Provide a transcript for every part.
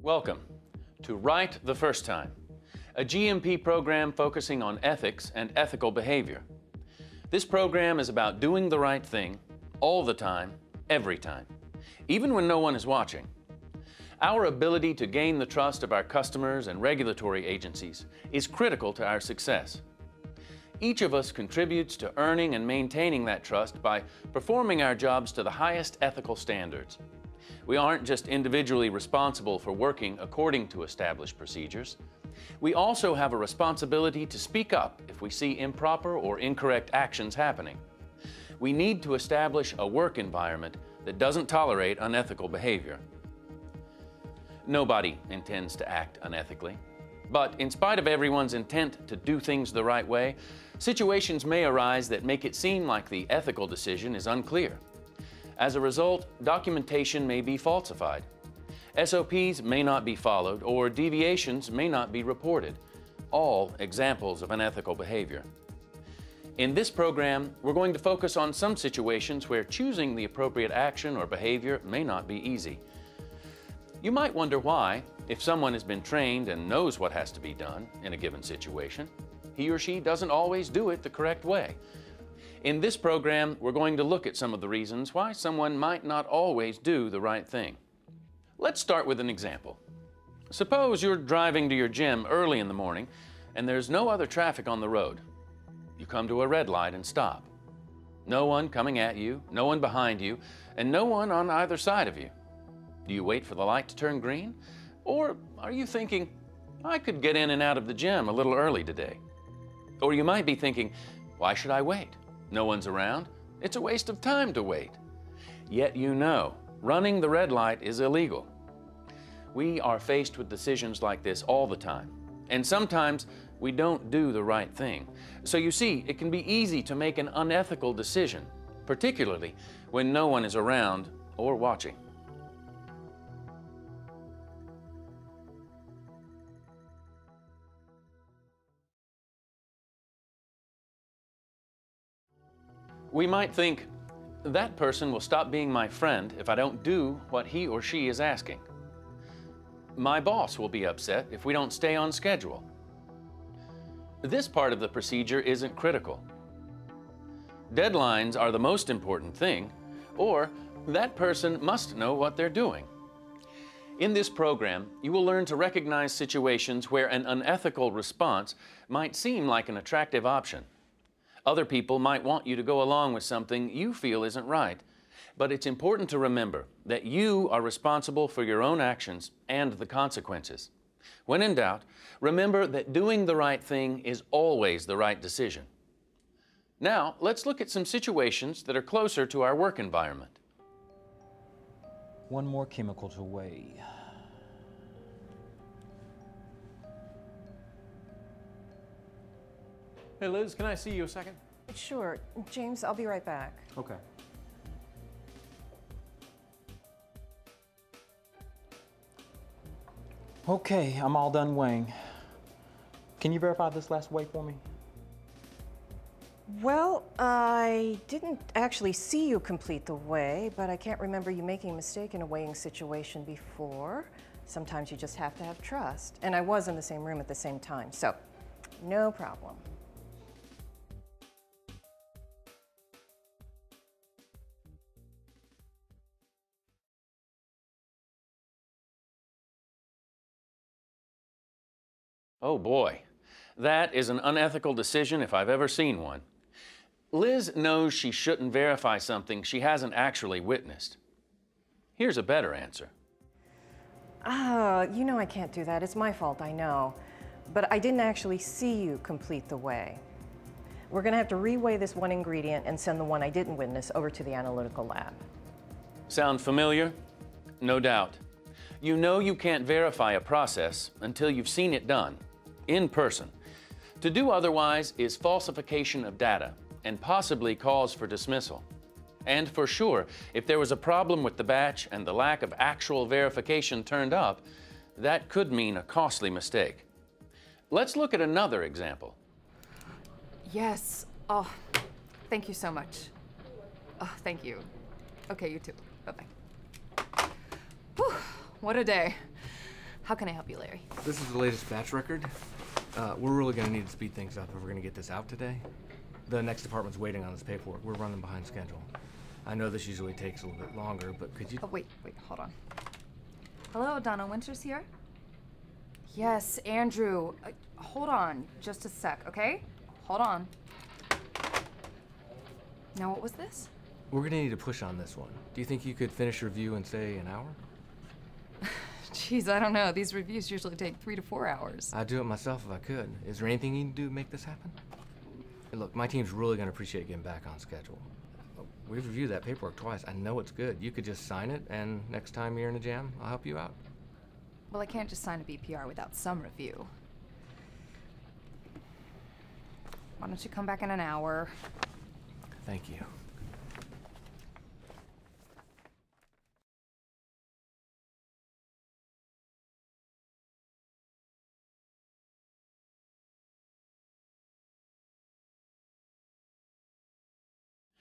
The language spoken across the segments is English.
Welcome to Right the First Time, a GMP program focusing on ethics and ethical behavior. This program is about doing the right thing all the time, every time, even when no one is watching. Our ability to gain the trust of our customers and regulatory agencies is critical to our success. Each of us contributes to earning and maintaining that trust by performing our jobs to the highest ethical standards. We aren't just individually responsible for working according to established procedures. We also have a responsibility to speak up if we see improper or incorrect actions happening. We need to establish a work environment that doesn't tolerate unethical behavior. Nobody intends to act unethically. But in spite of everyone's intent to do things the right way, situations may arise that make it seem like the ethical decision is unclear. As a result, documentation may be falsified. SOPs may not be followed, or deviations may not be reported, all examples of unethical behavior. In this program, we're going to focus on some situations where choosing the appropriate action or behavior may not be easy. You might wonder why, if someone has been trained and knows what has to be done in a given situation, he or she doesn't always do it the correct way. In this program, we're going to look at some of the reasons why someone might not always do the right thing. Let's start with an example. Suppose you're driving to your gym early in the morning and there's no other traffic on the road. You come to a red light and stop. No one coming at you, no one behind you, and no one on either side of you. Do you wait for the light to turn green? Or are you thinking, I could get in and out of the gym a little early today? Or you might be thinking, why should I wait? No one's around. It's a waste of time to wait. Yet you know, running the red light is illegal. We are faced with decisions like this all the time. And sometimes we don't do the right thing. So you see, it can be easy to make an unethical decision, particularly when no one is around or watching. We might think, that person will stop being my friend if I don't do what he or she is asking. My boss will be upset if we don't stay on schedule. This part of the procedure isn't critical. Deadlines are the most important thing, or that person must know what they're doing. In this program, you will learn to recognize situations where an unethical response might seem like an attractive option. Other people might want you to go along with something you feel isn't right, but it's important to remember that you are responsible for your own actions and the consequences. When in doubt, remember that doing the right thing is always the right decision. Now, let's look at some situations that are closer to our work environment. One more chemical to weigh. Hey Liz, can I see you a second? Sure. James, I'll be right back. Okay. Okay, I'm all done weighing. Can you verify this last weigh for me? Well, I didn't actually see you complete the weigh, but I can't remember you making a mistake in a weighing situation before. Sometimes you just have to have trust. And I was in the same room at the same time, so no problem. Oh boy, that is an unethical decision if I've ever seen one. Liz knows she shouldn't verify something she hasn't actually witnessed. Here's a better answer. You know I can't do that. It's my fault, I know. But I didn't actually see you complete the weigh. We're gonna have to re-weigh this one ingredient and send the one I didn't witness over to the analytical lab. Sound familiar? No doubt. You know you can't verify a process until you've seen it done, in person. To do otherwise is falsification of data and possibly cause for dismissal. And for sure, if there was a problem with the batch and the lack of actual verification turned up, that could mean a costly mistake. Let's look at another example. Yes. Oh, thank you so much. Oh, thank you. Okay, you too. Bye-bye. Whew, what a day. How can I help you, Larry? This is the latest batch record. We're really going to need to speed things up if we're going to get this out today. The next department's waiting on this paperwork. We're running behind schedule. I know this usually takes a little bit longer, but could you... Oh, wait, hold on. Hello, Donna Winters here? Yes, Andrew. Hold on, just a sec, okay? Hold on. Now, what was this? We're going to need to push on this one. Do you think you could finish your review in, say, an hour? Jeez, I don't know. These reviews usually take 3 to 4 hours. I'd do it myself if I could. Is there anything you can do to make this happen? Hey, look, my team's really going to appreciate getting back on schedule. We've reviewed that paperwork twice. I know it's good. You could just sign it, and next time you're in a jam, I'll help you out. Well, I can't just sign a BPR without some review. Why don't you come back in an hour? Thank you.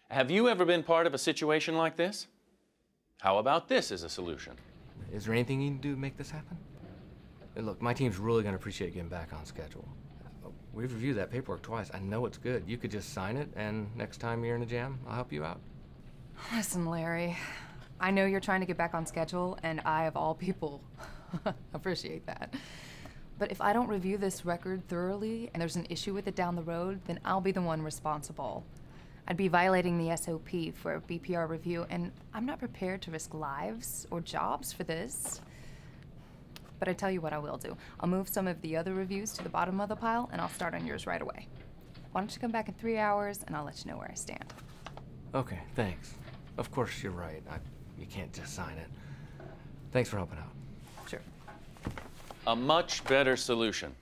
Have you ever been part of a situation like this? How about this as a solution? Is there anything you can do to make this happen? Hey, look, my team's really going to appreciate getting back on schedule. We've reviewed that paperwork twice. I know it's good. You could just sign it, and next time you're in a jam, I'll help you out. Listen, Larry, I know you're trying to get back on schedule, and I, of all people, appreciate that. But if I don't review this record thoroughly and there's an issue with it down the road, then I'll be the one responsible. I'd be violating the SOP for a BPR review, and I'm not prepared to risk lives or jobs for this. But I tell you what I will do. I'll move some of the other reviews to the bottom of the pile, and I'll start on yours right away. Why don't you come back in 3 hours, and I'll let you know where I stand. Okay, thanks. Of course, you're right. You can't just sign it. Thanks for helping out. Sure. A much better solution.